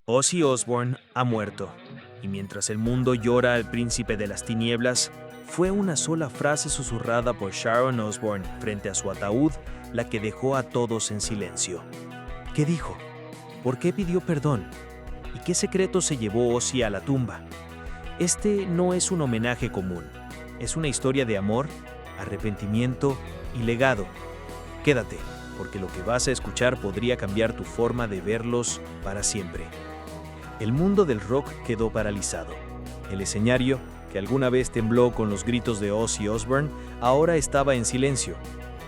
Ozzy Osbourne ha muerto, y mientras el mundo llora al príncipe de las tinieblas, fue una sola frase susurrada por Sharon Osbourne frente a su ataúd la que dejó a todos en silencio. ¿Qué dijo? ¿Por qué pidió perdón? ¿Y qué secreto se llevó Ozzy a la tumba? Este no es un homenaje común, es una historia de amor, arrepentimiento y legado. Quédate, porque lo que vas a escuchar podría cambiar tu forma de verlos para siempre. El mundo del rock quedó paralizado. El escenario, que alguna vez tembló con los gritos de Ozzy Osbourne, ahora estaba en silencio.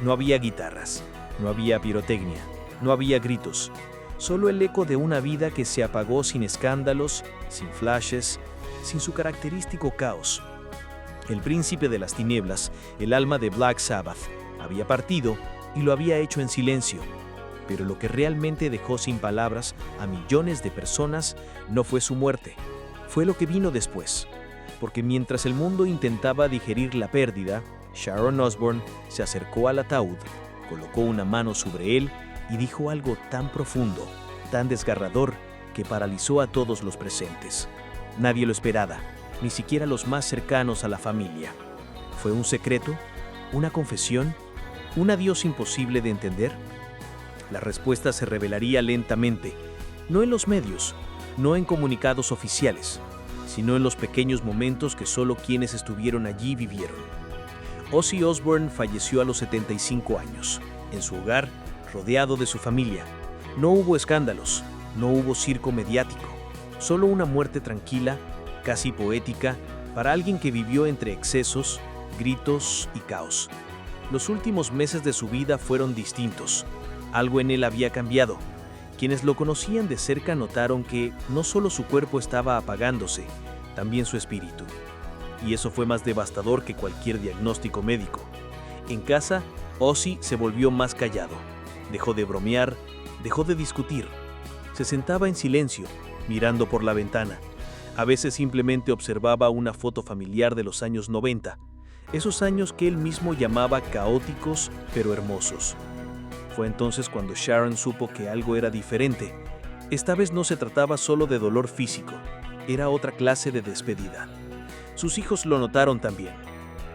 No había guitarras, no había pirotecnia, no había gritos. Solo el eco de una vida que se apagó sin escándalos, sin flashes, sin su característico caos. El príncipe de las tinieblas, el alma de Black Sabbath, había partido y lo había hecho en silencio. Pero lo que realmente dejó sin palabras a millones de personas no fue su muerte, fue lo que vino después. Porque mientras el mundo intentaba digerir la pérdida, Sharon Osbourne se acercó al ataúd, colocó una mano sobre él y dijo algo tan profundo, tan desgarrador, que paralizó a todos los presentes. Nadie lo esperaba, ni siquiera los más cercanos a la familia. ¿Fue un secreto? ¿Una confesión? ¿Un adiós imposible de entender? La respuesta se revelaría lentamente, no en los medios, no en comunicados oficiales, sino en los pequeños momentos que solo quienes estuvieron allí vivieron. Ozzy Osbourne falleció a los 75 años, en su hogar, rodeado de su familia. No hubo escándalos, no hubo circo mediático, solo una muerte tranquila, casi poética, para alguien que vivió entre excesos, gritos y caos. Los últimos meses de su vida fueron distintos. Algo en él había cambiado. Quienes lo conocían de cerca notaron que no solo su cuerpo estaba apagándose, también su espíritu. Y eso fue más devastador que cualquier diagnóstico médico. En casa, Ozzy se volvió más callado. Dejó de bromear, dejó de discutir. Se sentaba en silencio, mirando por la ventana. A veces simplemente observaba una foto familiar de los años 90, esos años que él mismo llamaba caóticos pero hermosos. Fue entonces cuando Sharon supo que algo era diferente. Esta vez no se trataba solo de dolor físico, era otra clase de despedida. Sus hijos lo notaron también.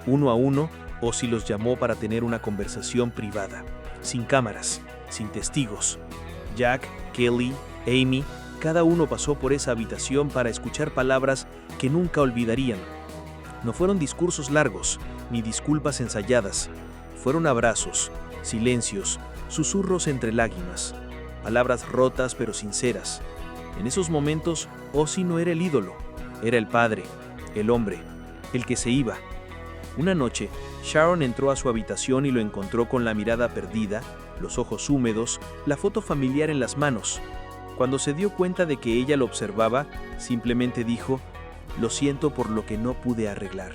Uno a uno, Ozzy los llamó para tener una conversación privada, sin cámaras, sin testigos. Jack, Kelly, Amy, cada uno pasó por esa habitación para escuchar palabras que nunca olvidarían. No fueron discursos largos, ni disculpas ensayadas. Fueron abrazos, silencios, susurros entre lágrimas, palabras rotas pero sinceras. En esos momentos, Ozzy no era el ídolo, era el padre, el hombre, el que se iba. Una noche, Sharon entró a su habitación y lo encontró con la mirada perdida, los ojos húmedos, la foto familiar en las manos. Cuando se dio cuenta de que ella lo observaba, simplemente dijo: «Lo siento por lo que no pude arreglar.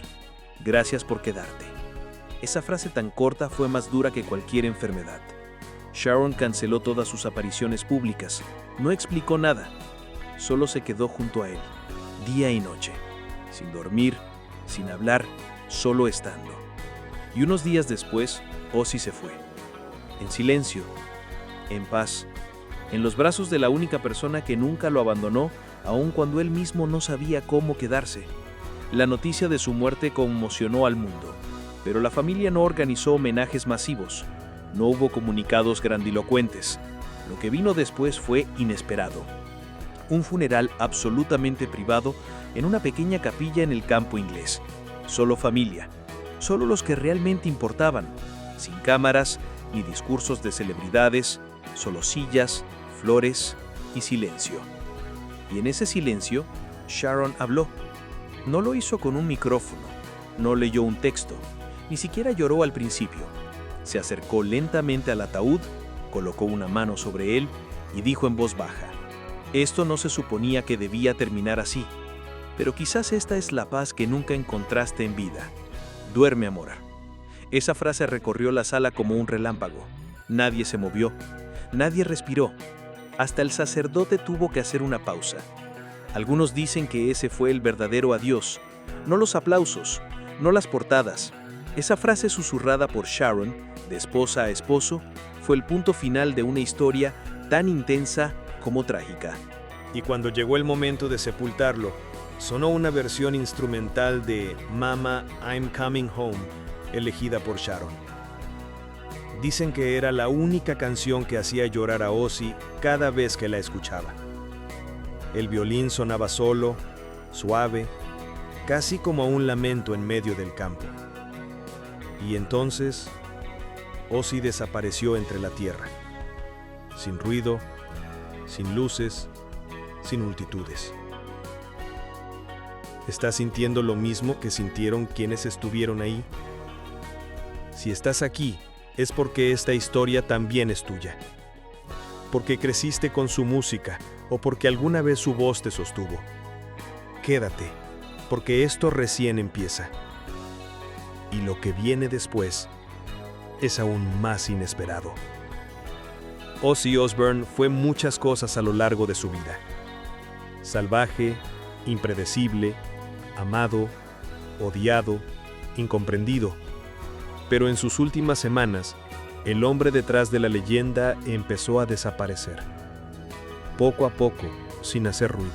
Gracias por quedarte». Esa frase tan corta fue más dura que cualquier enfermedad. Sharon canceló todas sus apariciones públicas. No explicó nada. Solo se quedó junto a él, día y noche, sin dormir, sin hablar, solo estando. Y unos días después, Ozzy se fue. En silencio, en paz, en los brazos de la única persona que nunca lo abandonó, aun cuando él mismo no sabía cómo quedarse. La noticia de su muerte conmocionó al mundo, pero la familia no organizó homenajes masivos. No hubo comunicados grandilocuentes. Lo que vino después fue inesperado. Un funeral absolutamente privado en una pequeña capilla en el campo inglés. Solo familia, solo los que realmente importaban, sin cámaras ni discursos de celebridades, solo sillas, flores y silencio. Y en ese silencio, Sharon habló. No lo hizo con un micrófono, no leyó un texto, ni siquiera lloró al principio. Se acercó lentamente al ataúd, colocó una mano sobre él y dijo en voz baja: «Esto no se suponía que debía terminar así, pero quizás esta es la paz que nunca encontraste en vida. Duerme, amor». Esa frase recorrió la sala como un relámpago. Nadie se movió, nadie respiró. Hasta el sacerdote tuvo que hacer una pausa. Algunos dicen que ese fue el verdadero adiós, no los aplausos, no las portadas. Esa frase susurrada por Sharon, de esposa a esposo, fue el punto final de una historia tan intensa como trágica. y cuando llegó el momento de sepultarlo, sonó una versión instrumental de Mama, I'm Coming Home, elegida por Sharon. Dicen que era la única canción que hacía llorar a Ozzy cada vez que la escuchaba. El violín sonaba solo, suave, casi como un lamento en medio del campo. Y entonces, Ozzy desapareció entre la tierra, sin ruido, sin luces, sin multitudes. ¿Estás sintiendo lo mismo que sintieron quienes estuvieron ahí? Si estás aquí, es porque esta historia también es tuya. Porque creciste con su música o porque alguna vez su voz te sostuvo. Quédate, porque esto recién empieza. Y lo que viene después es aún más inesperado. Ozzy Osbourne fue muchas cosas a lo largo de su vida. Salvaje, impredecible, amado, odiado, incomprendido. Pero en sus últimas semanas, el hombre detrás de la leyenda empezó a desaparecer. Poco a poco, sin hacer ruido.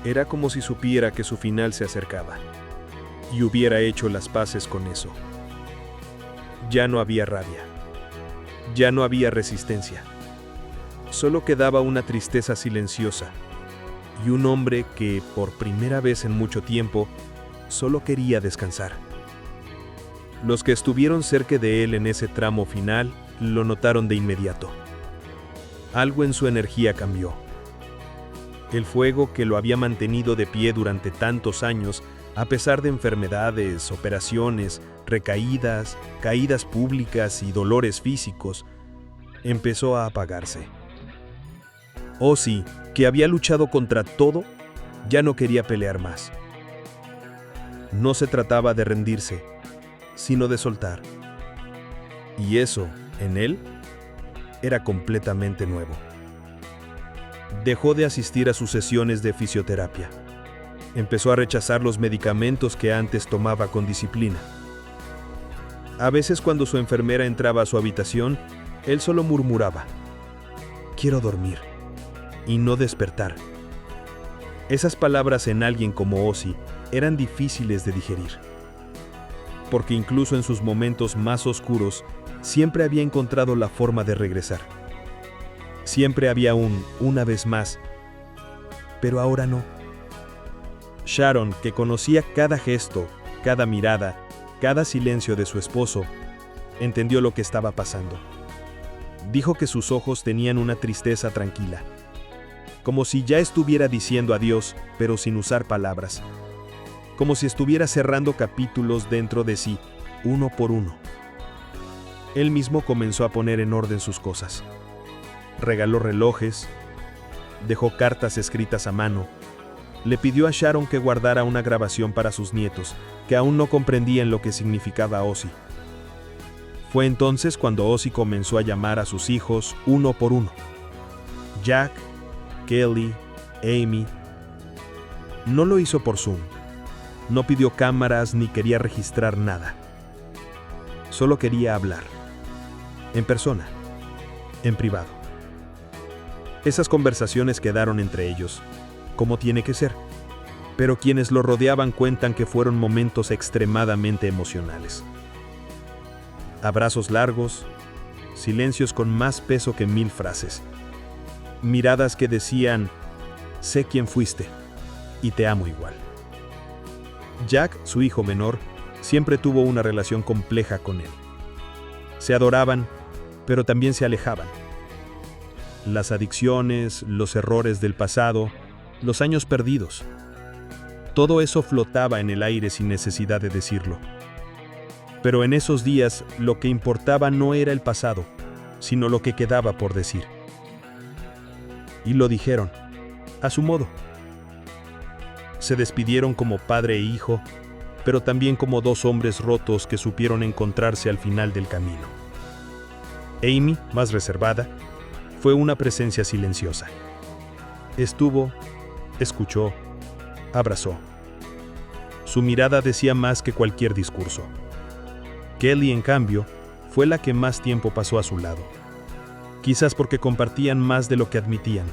Era como si supiera que su final se acercaba, y hubiera hecho las paces con eso. Ya no había rabia. Ya no había resistencia. Solo quedaba una tristeza silenciosa, y un hombre que, por primera vez en mucho tiempo, solo quería descansar. Los que estuvieron cerca de él en ese tramo final lo notaron de inmediato. Algo en su energía cambió. El fuego que lo había mantenido de pie durante tantos años, a pesar de enfermedades, operaciones, recaídas, caídas públicas y dolores físicos, empezó a apagarse. Ozzy, que había luchado contra todo, ya no quería pelear más. No se trataba de rendirse, sino de soltar. Y eso, en él, era completamente nuevo. Dejó de asistir a sus sesiones de fisioterapia. Empezó a rechazar los medicamentos que antes tomaba con disciplina. A veces cuando su enfermera entraba a su habitación, él solo murmuraba: "Quiero dormir y no despertar". Esas palabras en alguien como Ozzy eran difíciles de digerir, porque incluso en sus momentos más oscuros siempre había encontrado la forma de regresar. Siempre había una vez más, pero ahora no. Sharon, que conocía cada gesto, cada mirada, cada silencio de su esposo, entendió lo que estaba pasando. Dijo que sus ojos tenían una tristeza tranquila, como si ya estuviera diciendo adiós, pero sin usar palabras, como si estuviera cerrando capítulos dentro de sí, uno por uno. Él mismo comenzó a poner en orden sus cosas. Regaló relojes, dejó cartas escritas a mano, le pidió a Sharon que guardara una grabación para sus nietos, que aún no comprendían lo que significaba Ozzy. Fue entonces cuando Ozzy comenzó a llamar a sus hijos uno por uno. Jack, Kelly, Amy. No lo hizo por Zoom. No pidió cámaras ni quería registrar nada. Solo quería hablar. En persona. En privado. Esas conversaciones quedaron entre ellos, como tiene que ser. Pero quienes lo rodeaban cuentan que fueron momentos extremadamente emocionales. Abrazos largos, silencios con más peso que 1000 frases. Miradas que decían: "Sé quién fuiste y te amo igual". Jack, su hijo menor, siempre tuvo una relación compleja con él. Se adoraban, pero también se alejaban. Las adicciones, los errores del pasado, los años perdidos. Todo eso flotaba en el aire sin necesidad de decirlo. Pero en esos días lo que importaba no era el pasado, sino lo que quedaba por decir. Y lo dijeron, a su modo. Se despidieron como padre e hijo, pero también como dos hombres rotos que supieron encontrarse al final del camino. Amy, más reservada, fue una presencia silenciosa. Estuvo, escuchó, abrazó. Su mirada decía más que cualquier discurso. Kelly, en cambio, fue la que más tiempo pasó a su lado. Quizás porque compartían más de lo que admitían.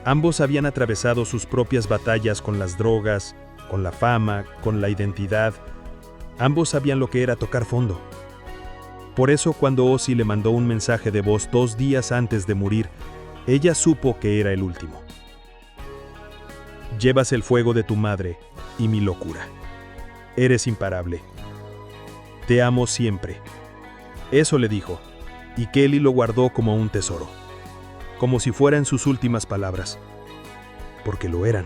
Ambos habían atravesado sus propias batallas con las drogas, con la fama, con la identidad. Ambos sabían lo que era tocar fondo. Por eso, cuando Ozzy le mandó un mensaje de voz 2 días antes de morir, ella supo que era el último. Llevas el fuego de tu madre y mi locura. Eres imparable. Te amo siempre. Eso le dijo, y Kelly lo guardó como un tesoro, como si fueran sus últimas palabras, porque lo eran.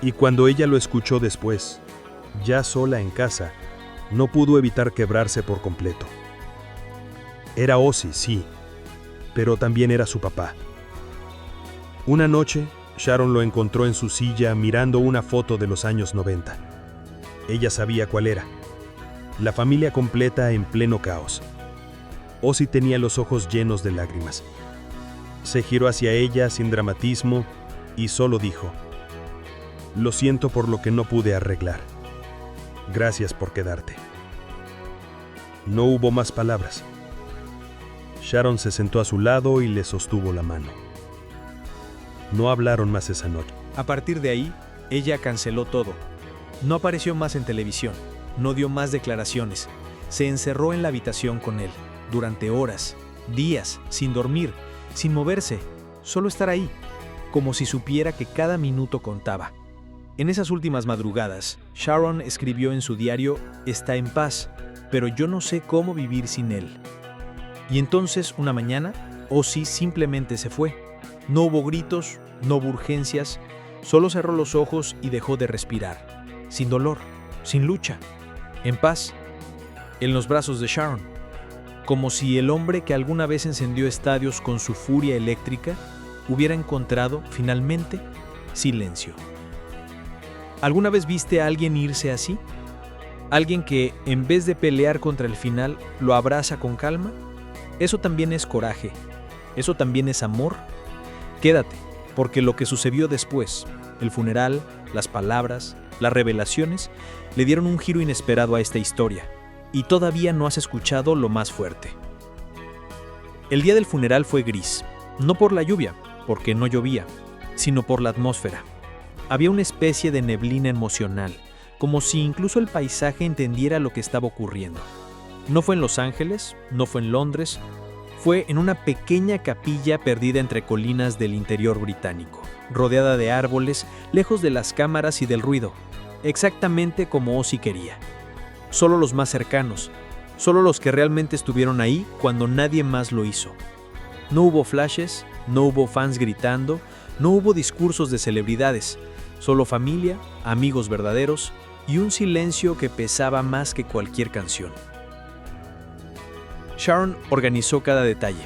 Y cuando ella lo escuchó después, ya sola en casa, no pudo evitar quebrarse por completo. Era Ozzy, sí, pero también era su papá. Una noche, Sharon lo encontró en su silla mirando una foto de los años 90. Ella sabía cuál era. La familia completa en pleno caos. Ozzy tenía los ojos llenos de lágrimas. Se giró hacia ella sin dramatismo y solo dijo: «Lo siento por lo que no pude arreglar. Gracias por quedarte». No hubo más palabras. Sharon se sentó a su lado y le sostuvo la mano. No hablaron más esa noche. A partir de ahí, ella canceló todo. No apareció más en televisión, no dio más declaraciones. Se encerró en la habitación con él, durante horas, días, sin dormir, sin moverse, solo estar ahí, como si supiera que cada minuto contaba. En esas últimas madrugadas, Sharon escribió en su diario: «Está en paz, pero yo no sé cómo vivir sin él». Y entonces, una mañana, Ozzy simplemente se fue. No hubo gritos, no hubo urgencias, solo cerró los ojos y dejó de respirar, sin dolor, sin lucha, en paz, en los brazos de Sharon, como si el hombre que alguna vez encendió estadios con su furia eléctrica hubiera encontrado, finalmente, silencio. ¿Alguna vez viste a alguien irse así? ¿Alguien que, en vez de pelear contra el final, lo abraza con calma? Eso también es coraje. Eso también es amor. Quédate, porque lo que sucedió después, el funeral, las palabras, las revelaciones, le dieron un giro inesperado a esta historia. Y todavía no has escuchado lo más fuerte. El día del funeral fue gris, no por la lluvia, porque no llovía, sino por la atmósfera. Había una especie de neblina emocional, como si incluso el paisaje entendiera lo que estaba ocurriendo. No fue en Los Ángeles, no fue en Londres, fue en una pequeña capilla perdida entre colinas del interior británico, rodeada de árboles, lejos de las cámaras y del ruido, exactamente como Ozzy quería. Solo los más cercanos, solo los que realmente estuvieron ahí cuando nadie más lo hizo. No hubo flashes, no hubo fans gritando, no hubo discursos de celebridades, solo familia, amigos verdaderos y un silencio que pesaba más que cualquier canción. Sharon organizó cada detalle,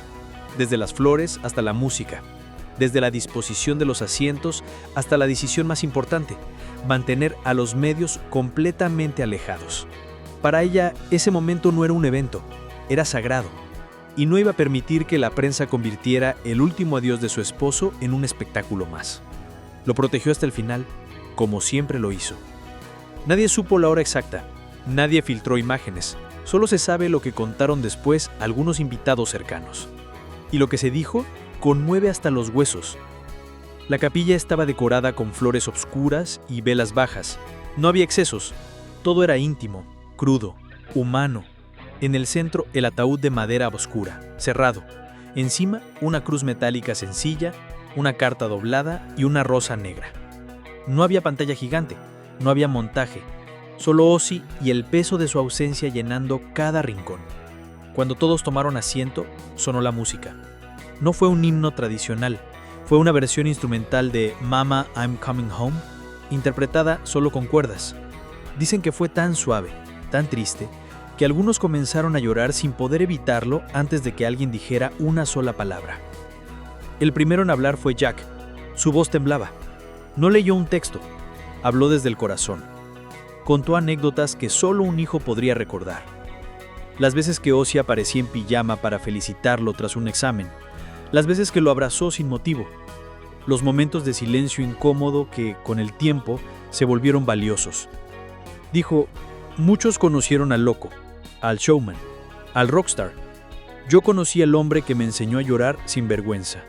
desde las flores hasta la música, desde la disposición de los asientos hasta la decisión más importante, mantener a los medios completamente alejados. Para ella, ese momento no era un evento, era sagrado, y no iba a permitir que la prensa convirtiera el último adiós de su esposo en un espectáculo más. Lo protegió hasta el final, como siempre lo hizo. Nadie supo la hora exacta, nadie filtró imágenes, solo se sabe lo que contaron después algunos invitados cercanos. Y lo que se dijo conmueve hasta los huesos. La capilla estaba decorada con flores obscuras y velas bajas. No había excesos, todo era íntimo, crudo, humano. En el centro, el ataúd de madera oscura, cerrado. Encima, una cruz metálica sencilla, una carta doblada y una rosa negra. No había pantalla gigante, no había montaje, solo Ozzy y el peso de su ausencia llenando cada rincón. Cuando todos tomaron asiento, sonó la música. No fue un himno tradicional, fue una versión instrumental de Mama, I'm Coming Home, interpretada solo con cuerdas. Dicen que fue tan suave, tan triste, que algunos comenzaron a llorar sin poder evitarlo antes de que alguien dijera una sola palabra. El primero en hablar fue Jack. Su voz temblaba. No leyó un texto, habló desde el corazón. Contó anécdotas que solo un hijo podría recordar. Las veces que Ozzy aparecía en pijama para felicitarlo tras un examen, las veces que lo abrazó sin motivo, los momentos de silencio incómodo que, con el tiempo, se volvieron valiosos. Dijo: muchos conocieron al loco, al showman, al rockstar. Yo conocí al hombre que me enseñó a llorar sin vergüenza.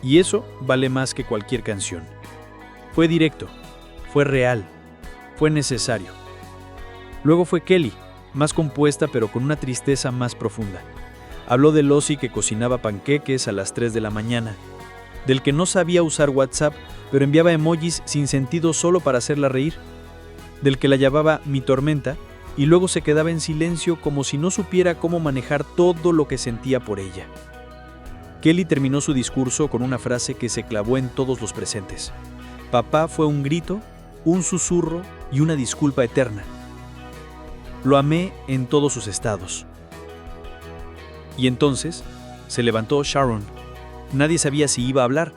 Y eso vale más que cualquier canción. Fue directo, fue real, fue necesario. Luego fue Kelly, más compuesta pero con una tristeza más profunda. Habló del Ozzy que cocinaba panqueques a las 3 de la mañana, del que no sabía usar WhatsApp pero enviaba emojis sin sentido solo para hacerla reír, del que la llamaba mi tormenta y luego se quedaba en silencio como si no supiera cómo manejar todo lo que sentía por ella. Kelly terminó su discurso con una frase que se clavó en todos los presentes. Papá fue un grito, un susurro y una disculpa eterna. Lo amé en todos sus estados. Y entonces se levantó Sharon. Nadie sabía si iba a hablar.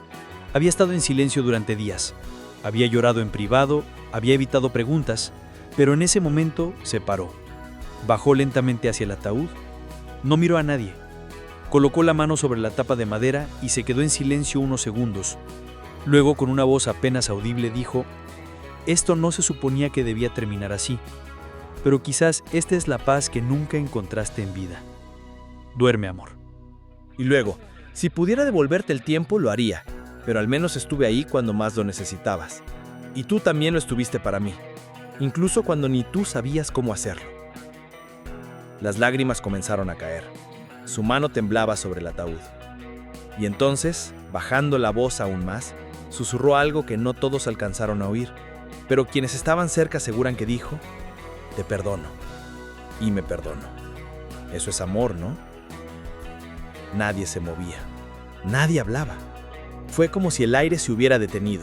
Había estado en silencio durante días. Había llorado en privado, había evitado preguntas, pero en ese momento se paró. Bajó lentamente hacia el ataúd. No miró a nadie. Colocó la mano sobre la tapa de madera y se quedó en silencio unos segundos. Luego, con una voz apenas audible, dijo: «Esto no se suponía que debía terminar así, pero quizás esta es la paz que nunca encontraste en vida. Duerme, amor». Y luego, si pudiera devolverte el tiempo, lo haría, pero al menos estuve ahí cuando más lo necesitabas. Y tú también lo estuviste para mí, incluso cuando ni tú sabías cómo hacerlo. Las lágrimas comenzaron a caer. Su mano temblaba sobre el ataúd. Y entonces, bajando la voz aún más, susurró algo que no todos alcanzaron a oír, pero quienes estaban cerca aseguran que dijo: «Te perdono. Y me perdono». Eso es amor, ¿no? Nadie se movía. Nadie hablaba. Fue como si el aire se hubiera detenido.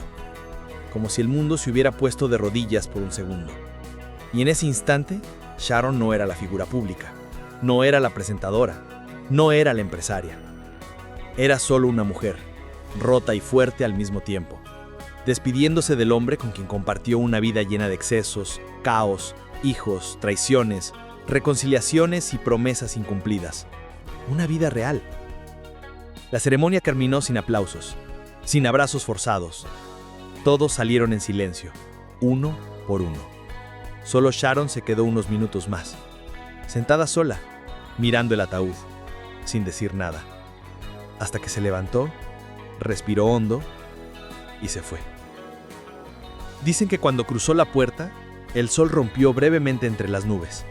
Como si el mundo se hubiera puesto de rodillas por un segundo. Y en ese instante, Sharon no era la figura pública. No era la presentadora. No era la empresaria. Era solo una mujer, rota y fuerte al mismo tiempo, despidiéndose del hombre con quien compartió una vida llena de excesos, caos, hijos, traiciones, reconciliaciones y promesas incumplidas. Una vida real. La ceremonia terminó sin aplausos, sin abrazos forzados. Todos salieron en silencio, uno por uno. Solo Sharon se quedó unos minutos más, sentada sola, mirando el ataúd, sin decir nada, hasta que se levantó, respiró hondo y se fue. Dicen que cuando cruzó la puerta, el sol rompió brevemente entre las nubes.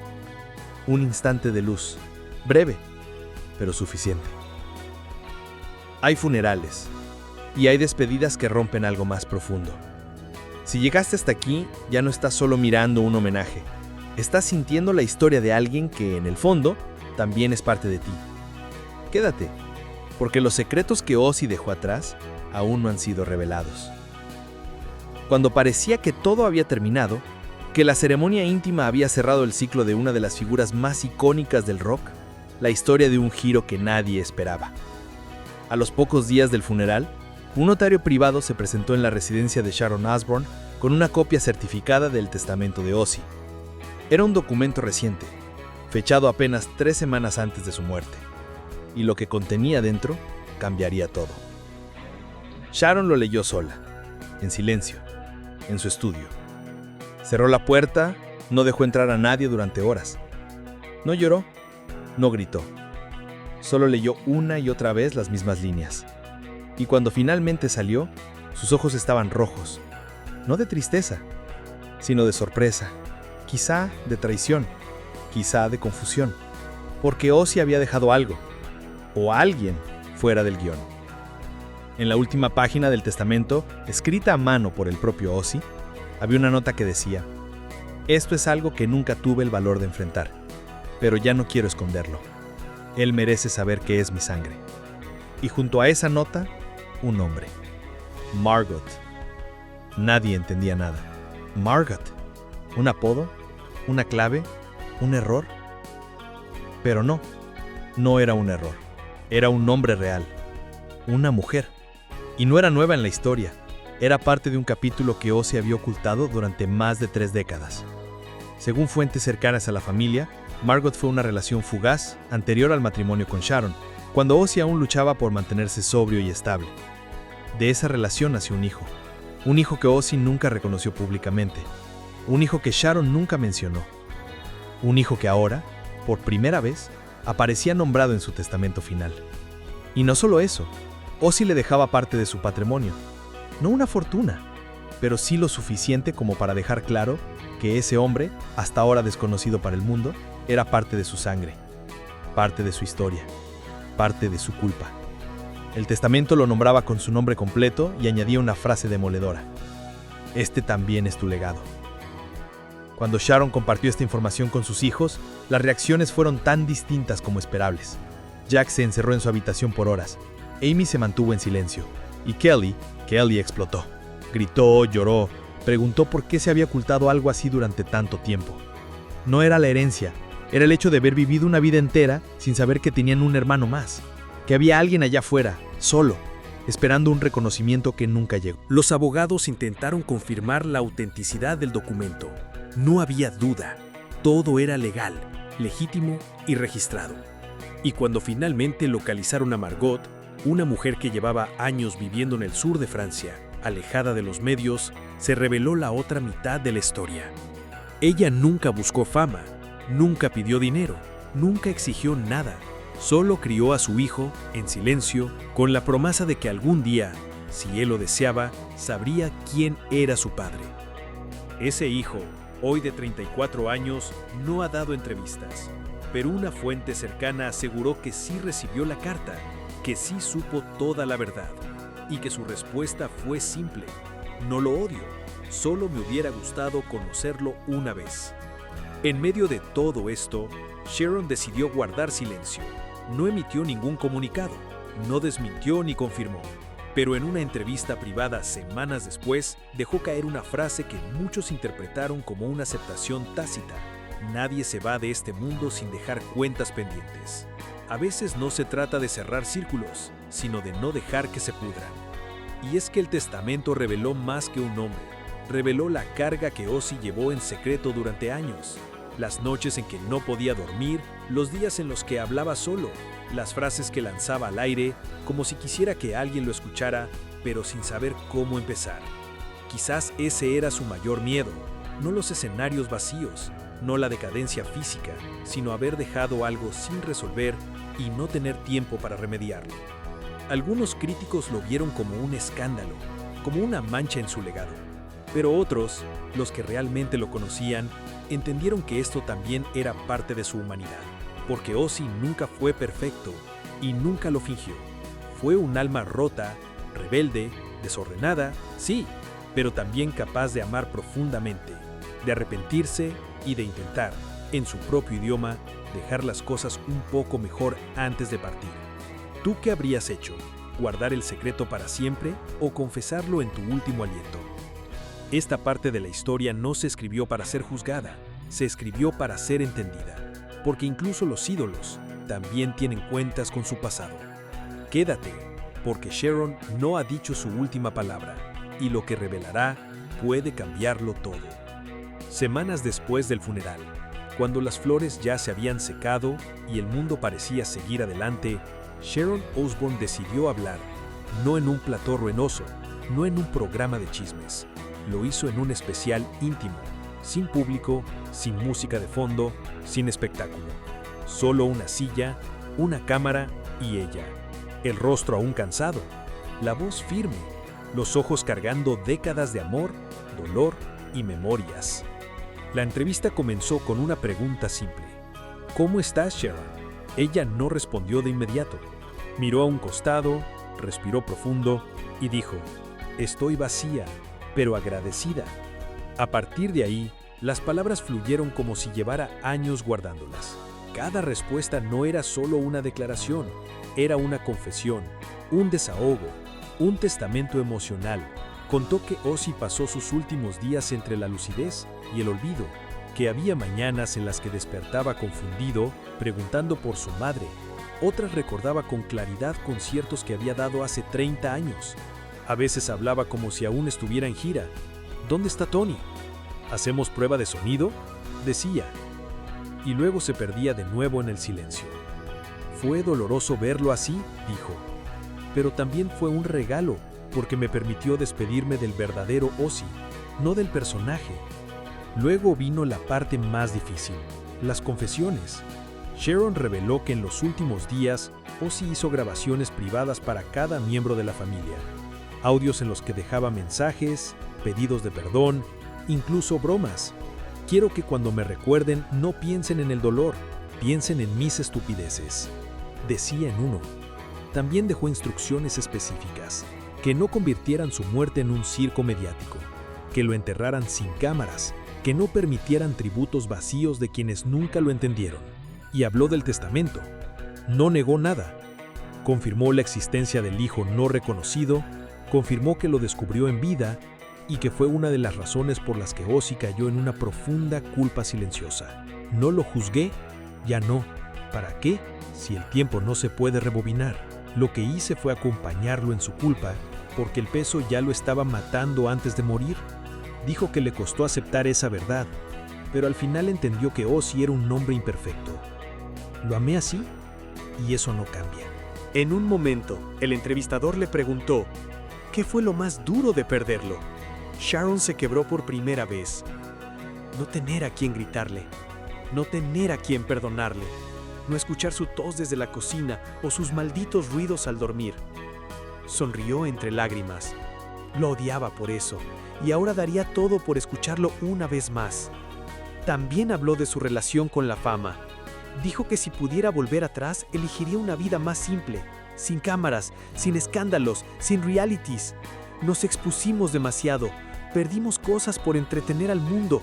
Un instante de luz, breve, pero suficiente. Hay funerales, y hay despedidas que rompen algo más profundo. Si llegaste hasta aquí, ya no estás solo mirando un homenaje. Estás sintiendo la historia de alguien que, en el fondo, también es parte de ti. Quédate, porque los secretos que Ozzy dejó atrás aún no han sido revelados. Cuando parecía que todo había terminado, que la ceremonia íntima había cerrado el ciclo de una de las figuras más icónicas del rock, la historia dio un giro que nadie esperaba. A los pocos días del funeral, un notario privado se presentó en la residencia de Sharon Osbourne con una copia certificada del testamento de Ozzy. Era un documento reciente, fechado apenas 3 semanas antes de su muerte, y lo que contenía dentro cambiaría todo. Sharon lo leyó sola, en silencio, en su estudio. Cerró la puerta, no dejó entrar a nadie durante horas. No lloró, no gritó. Solo leyó una y otra vez las mismas líneas. Y cuando finalmente salió, sus ojos estaban rojos, no de tristeza, sino de sorpresa, quizá de traición, quizá de confusión, porque Ozzy había dejado algo, o alguien, fuera del guión. En la última página del testamento, escrita a mano por el propio Ozzy, había una nota que decía: «Esto es algo que nunca tuve el valor de enfrentar, pero ya no quiero esconderlo. Él merece saber que es mi sangre». Y junto a esa nota, un nombre: Margot. Nadie entendía nada. Margot. ¿Un apodo? ¿Una clave? ¿Un error? Pero no, no era un error. Era un nombre real. Una mujer. Y no era nueva en la historia. Era parte de un capítulo que Ozzy había ocultado durante más de 3 décadas. Según fuentes cercanas a la familia, Margot fue una relación fugaz anterior al matrimonio con Sharon, cuando Ozzy aún luchaba por mantenerse sobrio y estable. De esa relación nació un hijo que Ozzy nunca reconoció públicamente, un hijo que Sharon nunca mencionó, un hijo que ahora, por primera vez, aparecía nombrado en su testamento final. Y no solo eso, Ozzy le dejaba parte de su patrimonio. No una fortuna, pero sí lo suficiente como para dejar claro que ese hombre, hasta ahora desconocido para el mundo, era parte de su sangre, parte de su historia, parte de su culpa. El testamento lo nombraba con su nombre completo y añadía una frase demoledora: "Este también es tu legado". Cuando Sharon compartió esta información con sus hijos, las reacciones fueron tan distintas como esperables. Jack se encerró en su habitación por horas, Amy se mantuvo en silencio, y Kelly explotó. Gritó, lloró, preguntó por qué se había ocultado algo así durante tanto tiempo. No era la herencia, era el hecho de haber vivido una vida entera sin saber que tenían un hermano más, que había alguien allá afuera, solo, esperando un reconocimiento que nunca llegó. Los abogados intentaron confirmar la autenticidad del documento. No había duda. Todo era legal, legítimo y registrado. Y cuando finalmente localizaron a Margot, una mujer que llevaba años viviendo en el sur de Francia, alejada de los medios, se reveló la otra mitad de la historia. Ella nunca buscó fama, nunca pidió dinero, nunca exigió nada. Solo crió a su hijo, en silencio, con la promesa de que algún día, si él lo deseaba, sabría quién era su padre. Ese hijo, hoy de 34 años, no ha dado entrevistas, pero una fuente cercana aseguró que sí recibió la carta, que sí supo toda la verdad, y que su respuesta fue simple: no lo odio, solo me hubiera gustado conocerlo una vez. En medio de todo esto, Sharon decidió guardar silencio. No emitió ningún comunicado, no desmintió ni confirmó, pero en una entrevista privada semanas después, dejó caer una frase que muchos interpretaron como una aceptación tácita: nadie se va de este mundo sin dejar cuentas pendientes. A veces no se trata de cerrar círculos, sino de no dejar que se pudran. Y es que el testamento reveló más que un nombre, reveló la carga que Ozzy llevó en secreto durante años. Las noches en que no podía dormir, los días en los que hablaba solo, las frases que lanzaba al aire, como si quisiera que alguien lo escuchara, pero sin saber cómo empezar. Quizás ese era su mayor miedo, no los escenarios vacíos, no la decadencia física, sino haber dejado algo sin resolver y no tener tiempo para remediarlo. Algunos críticos lo vieron como un escándalo, como una mancha en su legado, pero otros, los que realmente lo conocían, entendieron que esto también era parte de su humanidad, porque Ozzy nunca fue perfecto y nunca lo fingió. Fue un alma rota, rebelde, desordenada, sí, pero también capaz de amar profundamente, de arrepentirse y de intentar, en su propio idioma, dejar las cosas un poco mejor antes de partir. ¿Tú qué habrías hecho? ¿Guardar el secreto para siempre o confesarlo en tu último aliento? Esta parte de la historia no se escribió para ser juzgada, se escribió para ser entendida, porque incluso los ídolos también tienen cuentas con su pasado. Quédate, porque Sharon no ha dicho su última palabra, y lo que revelará puede cambiarlo todo. Semanas después del funeral, cuando las flores ya se habían secado y el mundo parecía seguir adelante, Sharon Osbourne decidió hablar, no en un plató ruinoso, no en un programa de chismes. Lo hizo en un especial íntimo, sin público, sin música de fondo, sin espectáculo. Solo una silla, una cámara y ella. El rostro aún cansado, la voz firme, los ojos cargando décadas de amor, dolor y memorias. La entrevista comenzó con una pregunta simple: ¿cómo estás, Sharon? Ella no respondió de inmediato. Miró a un costado, respiró profundo y dijo: estoy vacía, pero agradecida. A partir de ahí, las palabras fluyeron como si llevara años guardándolas. Cada respuesta no era solo una declaración, era una confesión, un desahogo, un testamento emocional. Contó que Ozzy pasó sus últimos días entre la lucidez y el olvido, que había mañanas en las que despertaba confundido, preguntando por su madre. Otras recordaba con claridad conciertos que había dado hace 30 años. A veces hablaba como si aún estuviera en gira. ¿Dónde está Tony? ¿Hacemos prueba de sonido?, decía. Y luego se perdía de nuevo en el silencio. Fue doloroso verlo así, dijo. Pero también fue un regalo, porque me permitió despedirme del verdadero Ozzy, no del personaje. Luego vino la parte más difícil, las confesiones. Sharon reveló que en los últimos días Ozzy hizo grabaciones privadas para cada miembro de la familia. Audios en los que dejaba mensajes, pedidos de perdón, incluso bromas. Quiero que cuando me recuerden no piensen en el dolor, piensen en mis estupideces, decía en uno. También dejó instrucciones específicas, que no convirtieran su muerte en un circo mediático, que lo enterraran sin cámaras, que no permitieran tributos vacíos de quienes nunca lo entendieron. Y habló del testamento. No negó nada. Confirmó la existencia del hijo no reconocido, confirmó que lo descubrió en vida y que fue una de las razones por las que Ozzy cayó en una profunda culpa silenciosa. No lo juzgué, ya no. ¿Para qué? Si el tiempo no se puede rebobinar. Lo que hice fue acompañarlo en su culpa, porque el peso ya lo estaba matando antes de morir. Dijo que le costó aceptar esa verdad, pero al final entendió que Ozzy era un hombre imperfecto. Lo amé así, y eso no cambia. En un momento, el entrevistador le preguntó, ¿qué fue lo más duro de perderlo? Sharon se quebró por primera vez. No tener a quien gritarle, no tener a quien perdonarle, no escuchar su tos desde la cocina o sus malditos ruidos al dormir. Sonrió entre lágrimas. Lo odiaba por eso, y ahora daría todo por escucharlo una vez más. También habló de su relación con la fama. Dijo que si pudiera volver atrás, elegiría una vida más simple, sin cámaras, sin escándalos, sin realities. Nos expusimos demasiado, perdimos cosas por entretener al mundo,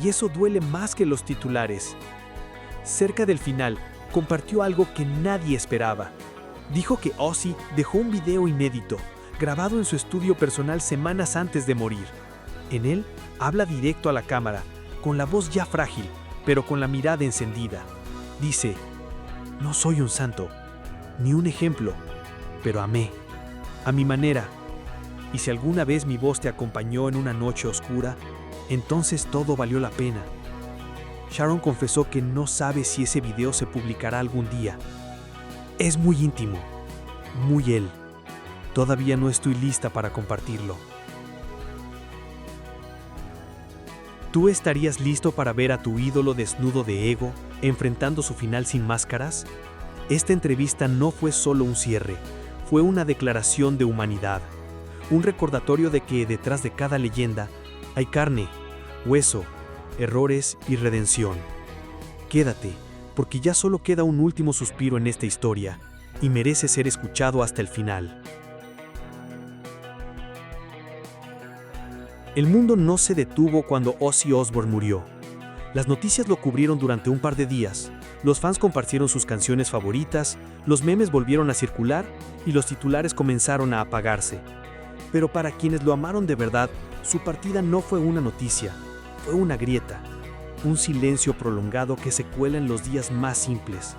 y eso duele más que los titulares. Cerca del final, compartió algo que nadie esperaba. Dijo que Ozzy dejó un video inédito, grabado en su estudio personal semanas antes de morir. En él, habla directo a la cámara, con la voz ya frágil, pero con la mirada encendida. Dice, no soy un santo, ni un ejemplo, pero amé, a mi manera. Y si alguna vez mi voz te acompañó en una noche oscura, entonces todo valió la pena. Sharon confesó que no sabe si ese video se publicará algún día. Es muy íntimo, muy él. Todavía no estoy lista para compartirlo. ¿Tú estarías listo para ver a tu ídolo desnudo de ego, enfrentando su final sin máscaras? Esta entrevista no fue solo un cierre, fue una declaración de humanidad. Un recordatorio de que detrás de cada leyenda hay carne, hueso, errores y redención. Quédate, porque ya solo queda un último suspiro en esta historia, y merece ser escuchado hasta el final. El mundo no se detuvo cuando Ozzy Osbourne murió. Las noticias lo cubrieron durante un par de días, los fans compartieron sus canciones favoritas, los memes volvieron a circular y los titulares comenzaron a apagarse. Pero para quienes lo amaron de verdad, su partida no fue una noticia, fue una grieta, un silencio prolongado que se cuela en los días más simples.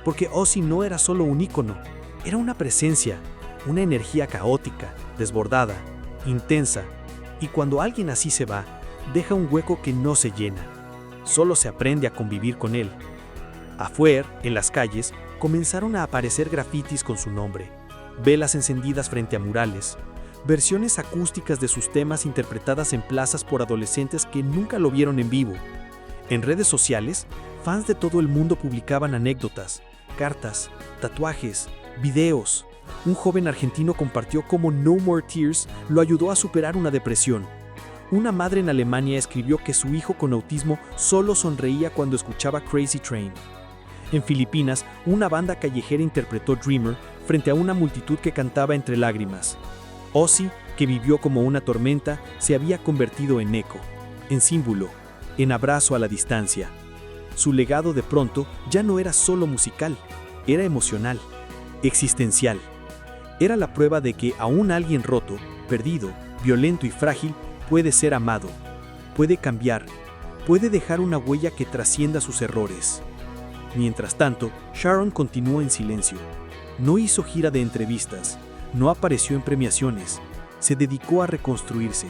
Porque Ozzy no era solo un ícono, era una presencia, una energía caótica, desbordada, intensa, y cuando alguien así se va, deja un hueco que no se llena. Solo se aprende a convivir con él. Afuera, en las calles, comenzaron a aparecer grafitis con su nombre, velas encendidas frente a murales, versiones acústicas de sus temas interpretadas en plazas por adolescentes que nunca lo vieron en vivo. En redes sociales, fans de todo el mundo publicaban anécdotas, cartas, tatuajes, videos. Un joven argentino compartió cómo No More Tears lo ayudó a superar una depresión. Una madre en Alemania escribió que su hijo con autismo solo sonreía cuando escuchaba Crazy Train. En Filipinas, una banda callejera interpretó Dreamer frente a una multitud que cantaba entre lágrimas. Ozzy, que vivió como una tormenta, se había convertido en eco, en símbolo, en abrazo a la distancia. Su legado de pronto ya no era solo musical, era emocional, existencial. Era la prueba de que aún alguien roto, perdido, violento y frágil puede ser amado, puede cambiar, puede dejar una huella que trascienda sus errores. Mientras tanto, Sharon continuó en silencio. No hizo gira de entrevistas, no apareció en premiaciones, se dedicó a reconstruirse,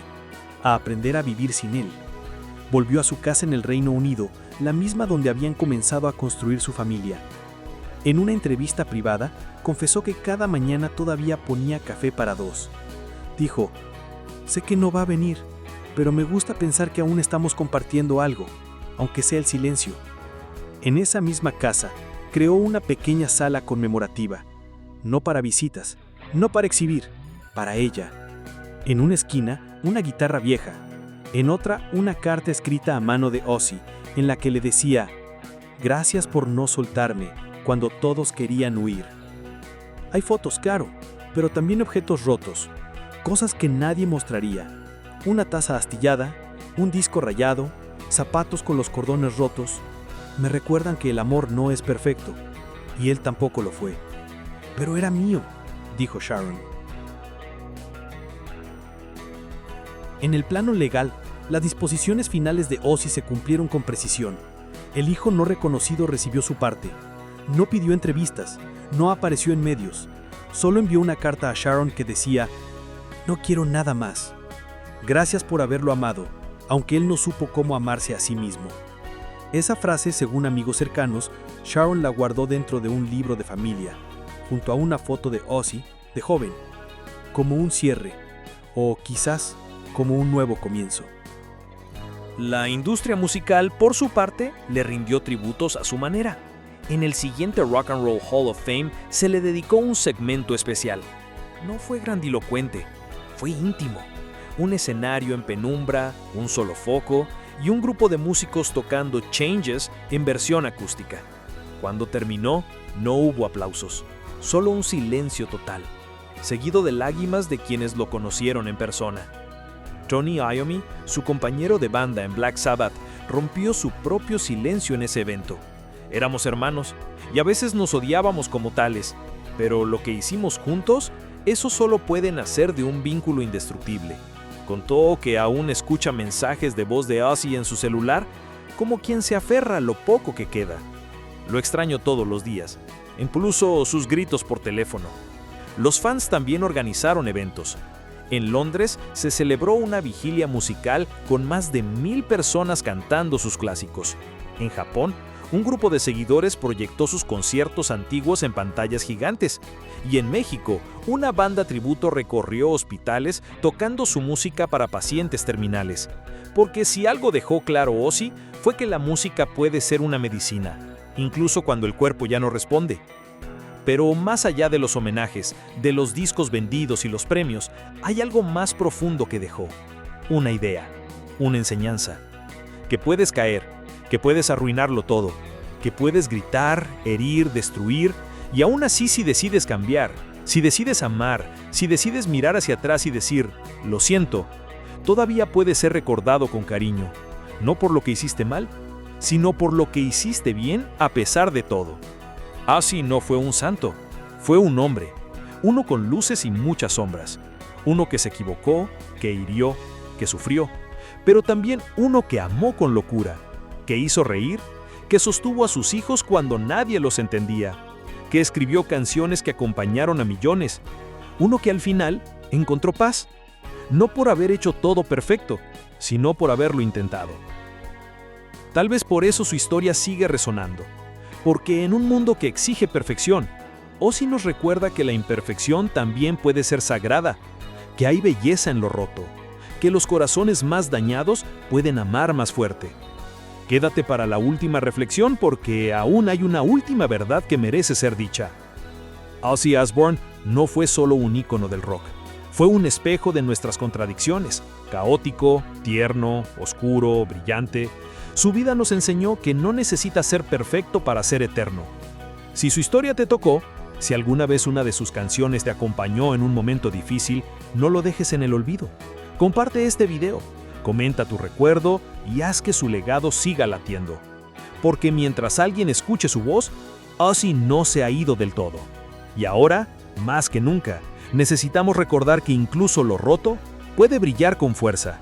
a aprender a vivir sin él. Volvió a su casa en el Reino Unido, la misma donde habían comenzado a construir su familia. En una entrevista privada, confesó que cada mañana todavía ponía café para dos. Dijo, sé que no va a venir, pero me gusta pensar que aún estamos compartiendo algo, aunque sea el silencio. En esa misma casa, creó una pequeña sala conmemorativa, no para visitas, no para exhibir, para ella. En una esquina, una guitarra vieja, en otra, una carta escrita a mano de Ozzy, en la que le decía: «Gracias por no soltarme cuando todos querían huir». Hay fotos, claro, pero también objetos rotos, cosas que nadie mostraría. Una taza astillada, un disco rayado, zapatos con los cordones rotos. Me recuerdan que el amor no es perfecto, y él tampoco lo fue. Pero era mío, dijo Sharon. En el plano legal, las disposiciones finales de Ozzy se cumplieron con precisión. El hijo no reconocido recibió su parte. No pidió entrevistas, no apareció en medios. Solo envió una carta a Sharon que decía: «No quiero nada más. Gracias por haberlo amado, aunque él no supo cómo amarse a sí mismo». Esa frase, según amigos cercanos, Sharon la guardó dentro de un libro de familia, junto a una foto de Ozzy, de joven, como un cierre, o quizás como un nuevo comienzo. La industria musical, por su parte, le rindió tributos a su manera. En el siguiente Rock and Roll Hall of Fame se le dedicó un segmento especial. No fue grandilocuente, fue íntimo. Un escenario en penumbra, un solo foco y un grupo de músicos tocando Changes en versión acústica. Cuando terminó, no hubo aplausos, solo un silencio total, seguido de lágrimas de quienes lo conocieron en persona. Tony Iommi, su compañero de banda en Black Sabbath, rompió su propio silencio en ese evento. Éramos hermanos y a veces nos odiábamos como tales, pero lo que hicimos juntos, eso solo puede nacer de un vínculo indestructible. Contó que aún escucha mensajes de voz de Ozzy en su celular, como quien se aferra a lo poco que queda. Lo extraño todos los días, incluso sus gritos por teléfono. Los fans también organizaron eventos. En Londres se celebró una vigilia musical con más de 1000 personas cantando sus clásicos. En Japón, un grupo de seguidores proyectó sus conciertos antiguos en pantallas gigantes. Y en México, una banda tributo recorrió hospitales tocando su música para pacientes terminales. Porque si algo dejó claro Ozzy, fue que la música puede ser una medicina, incluso cuando el cuerpo ya no responde. Pero más allá de los homenajes, de los discos vendidos y los premios, hay algo más profundo que dejó. Una idea, una enseñanza. Que puedes caer, que puedes arruinarlo todo, que puedes gritar, herir, destruir, y aún así si decides cambiar, si decides amar, si decides mirar hacia atrás y decir, lo siento, todavía puedes ser recordado con cariño, no por lo que hiciste mal, sino por lo que hiciste bien a pesar de todo. Ozzy no fue un santo, fue un hombre, uno con luces y muchas sombras, uno que se equivocó, que hirió, que sufrió, pero también uno que amó con locura, que hizo reír, que sostuvo a sus hijos cuando nadie los entendía, que escribió canciones que acompañaron a millones, uno que al final encontró paz, no por haber hecho todo perfecto, sino por haberlo intentado. Tal vez por eso su historia sigue resonando. Porque en un mundo que exige perfección, Ozzy nos recuerda que la imperfección también puede ser sagrada, que hay belleza en lo roto, que los corazones más dañados pueden amar más fuerte. Quédate para la última reflexión porque aún hay una última verdad que merece ser dicha. Ozzy Osbourne no fue solo un ícono del rock, fue un espejo de nuestras contradicciones, caótico, tierno, oscuro, brillante. Su vida nos enseñó que no necesita ser perfecto para ser eterno. Si su historia te tocó, si alguna vez una de sus canciones te acompañó en un momento difícil, no lo dejes en el olvido. Comparte este video, comenta tu recuerdo y haz que su legado siga latiendo. Porque mientras alguien escuche su voz, Ozzy no se ha ido del todo. Y ahora, más que nunca, necesitamos recordar que incluso lo roto puede brillar con fuerza.